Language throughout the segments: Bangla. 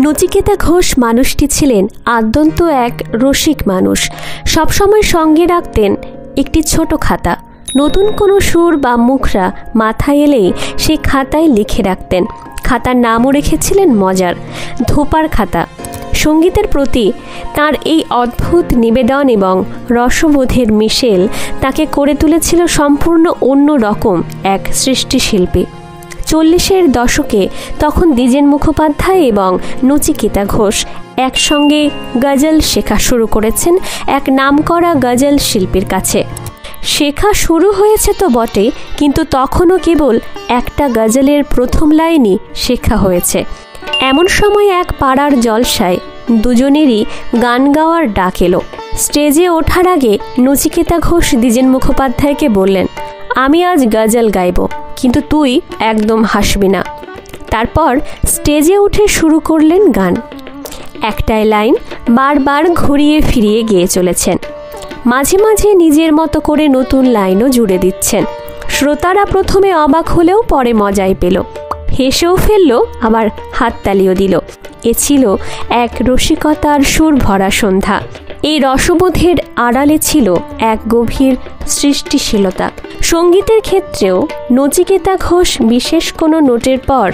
নচিকেতা ঘোষ মানুষটি ছিলেন আদ্যন্ত এক রসিক মানুষ। সবসময় সঙ্গে রাখতেন একটি ছোট খাতা। নতুন কোনো সুর বা মুখরা মাথায় এলেই সেই খাতায় লিখে রাখতেন। খাতার নামও রেখেছিলেন মজার, ধোপার খাতা। সঙ্গীতের প্রতি তার এই অদ্ভুত নিবেদন এবং রসবোধের মিশেল তাকে করে তুলেছিল সম্পূর্ণ অন্য রকম এক সৃষ্টিশিল্পী। 40-এর দশকে তখন দ্বিজেন মুখোপাধ্যায় এবং নচিকেতা ঘোষ একসঙ্গে গজল শেখা শুরু করেছেন এক নামকরা গজল শিল্পীর কাছে। শেখা শুরু হয়েছে তো বটে, কিন্তু তখনও কেবল একটা গজলের প্রথম লাইনই শেখা হয়েছে। এমন সময় এক পাড়ার জলসায় দুজনেরই গান গাওয়ার ডাক এলো। স্টেজে ওঠার আগে নচিকেতা ঘোষ দ্বিজেন মুখোপাধ্যায়কে বললেন, আমি আজ গজল গাইব, কিন্তু তুই একদম হাসবি না। তারপর স্টেজে উঠে শুরু করলেন গান। একটাই লাইন বারবার ঘুরিয়ে ফিরিয়ে গেয়ে চলেছেন। মাঝে মাঝে নিজের মতো করে নতুন লাইনও জুড়ে দিচ্ছেন। শ্রোতারা প্রথমে অবাক হলেও পরে মজাই পেল, হেসেও ফেলল, আবার হাততালিও দিল। এ ছিল এক রসিকতার সুর ভরা সন্ধ্যা। এই রসবোধের আড়ালে ছিল এক গভীর সৃষ্টিশীলতা। সঙ্গীতের ক্ষেত্রেও নচিকেতা ঘোষ বিশেষ কোনো নোটের পর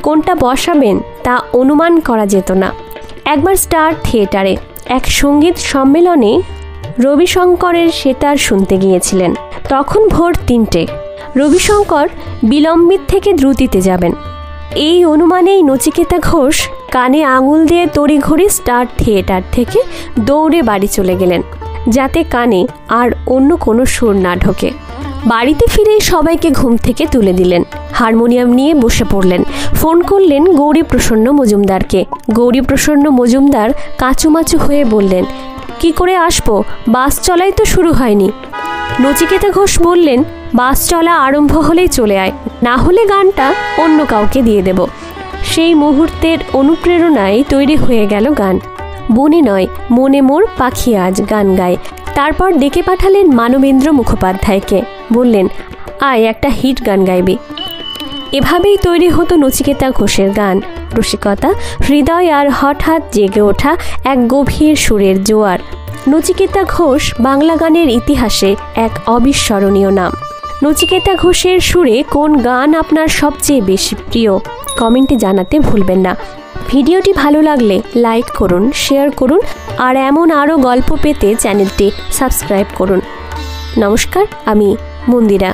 কোনটা বসাবেন তা অনুমান করা যেত না। একবার স্টার থিয়েটারে এক সঙ্গীত সম্মেলনে রবিশঙ্করের সেতার শুনতে গিয়েছিলেন। তখন ভোর 3টে। রবিশঙ্কর বিলম্বিত থেকে দ্রুতিতে যাবেন। এই অনুমানেই নচিকেতা ঘোষ কানে আঙুল দিয়ে তড়িঘড়ি স্টার থিয়েটার থেকে দৌড়ে বাড়ি চলে গেলেন, যাতে কানে আর অন্য কোনো সুর না ঢোকে। বাড়িতে ফিরেই সবাইকে ঘুম থেকে তুলে দিলেন। হারমোনিয়াম নিয়ে বসে পড়লেন। ফোন করলেন গৌরীপ্রসন্ন মজুমদারকে। গৌরীপ্রসন্ন মজুমদার কাঁচুমাচু হয়ে বললেন, কি করে আসবো, বাস চলাই তো শুরু হয়নি। নচিকেতা ঘোষ বললেন, বাস চলা আরম্ভ হলেই চলে আয়, না হলে গানটা অন্য কাউকে দিয়ে দেব। সেই মুহূর্তের অনুপ্রেরণায় তৈরি হয়ে গেল গান। বনে নয় মনে মোর পাখি আজ গান গায়। তারপর ডেকে পাঠালেন মানবেন্দ্র মুখোপাধ্যায়কে। বললেন, আয় একটা হিট গান গাইবি। এভাবেই তৈরি হতো নচিকেতা ঘোষের গান। রসিকতা, হৃদয় আর হঠাৎ জেগে ওঠা এক গভীর সুরের জোয়ার। নচিকেতা ঘোষ বাংলা গানের ইতিহাসে এক অবিস্মরণীয় নাম। নচিকেতা ঘোষের সুরে কোন গান আপনার সবচেয়ে বেশি প্রিয় কমেন্টে জানাতে ভুলবেন না। ভিডিওটি ভালো লাগলে লাইক করুন, শেয়ার করুন, আর এমন আরও গল্প পেতে চ্যানেলটি সাবস্ক্রাইব করুন। নমস্কার, আমি মন্দিরা।